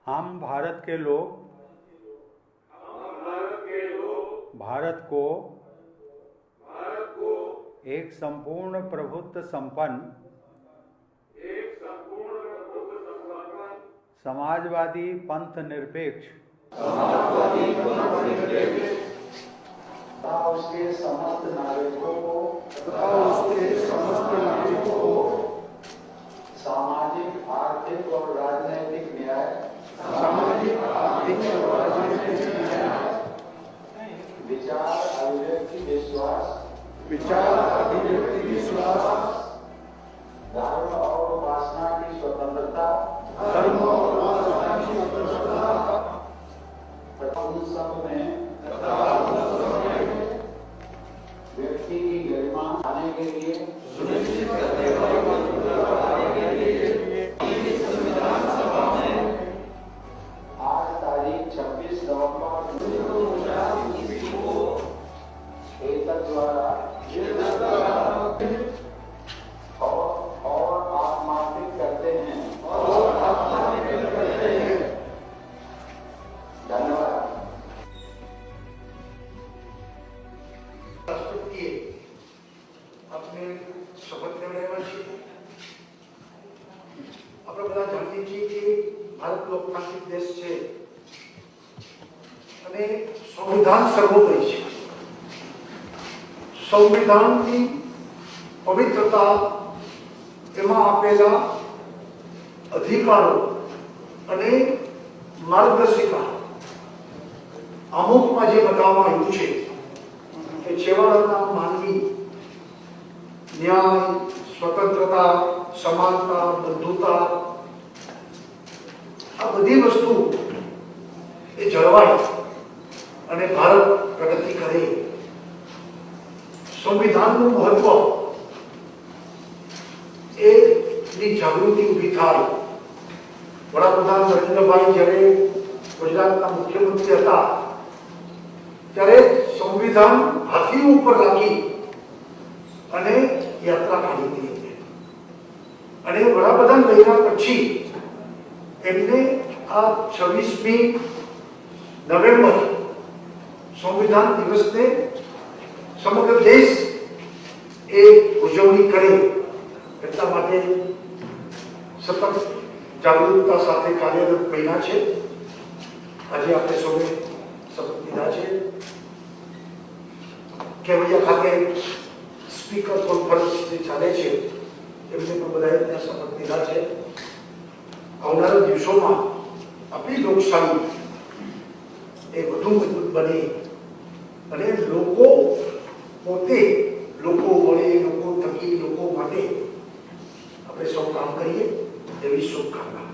हम भारत के लोग भारत को एक संपूर्ण प्रभुत्व संपन्न समाजवादी पंथ निरपेक्ष तथा उसके समस्त नागरिकों को सामाजिक आर्थिक और राजनीतिक न्याय विचार अभिव्यक्ति विश्वास धर्म और उपासना की स्वतंत्रता तथा उन सब में व्यक्ति की गरिमा आने के लिए आज तारीख 26 नवंबर द्वारा और आत्मार्पित करते हैं। धन्यवाद। રાષ્ટ્રપતિએ આપણે શપથ લેવડાવ્યા છે। આપણે બધા જાણીએ છીએ કે ભારત લોકતાંત્રિક દેશ છે અને સંવિધાન સર્વોપરી છે। સંવિધાનની પવિત્રતા એમાં આપેલા અધિકારો અને માર્ગદર્શિકા અમુકમાં જે બતાવવામાં આવ્યું છે કે છેવાડાના માનવી ન્યાય, સ્વતંત્રતા, સમાનતા, બંધુતા આ બધી વસ્તુ એ જળવાય અને ભારત પ્રગતિ કરે। સંવિધાનનું મહત્વ એની જાગૃતિ ઊભી થાય। વડાપ્રધાન નરેન્દ્રભાઈ જ્યારે ગુજરાતના મુખ્યમંત્રી હતા ત્યારે સંવિધાન હાથી ઉપર રાખી અને યાત્રા કાઢી હતી અને વડાપ્રધાન બન્યા પછી એમને આ 26મી નવેમ્બર સંવિધાન દિવસને સમગ્ર દેશ એ ઉજવણી કરે એટલા માટે સતત જાગૃતતા સાથે કાર્યરત બન્યા છે। આજે આપણે સૌએ શપથ લીધા છે। કેવડિયા ખાતે સ્પીકર કોન્ફરન્સ જે ચાલે છે એમને પણ બધાએ ત્યાં શપથ લીધા છે। આવનારા દિવસોમાં આપણી લોકશાહી એ વધુ મજબૂત બને અને લોકો પોતે લોકો વડે લોકો થકી લોકો માટે આપણે સૌ કામ કરીએ એવી શુભકામના।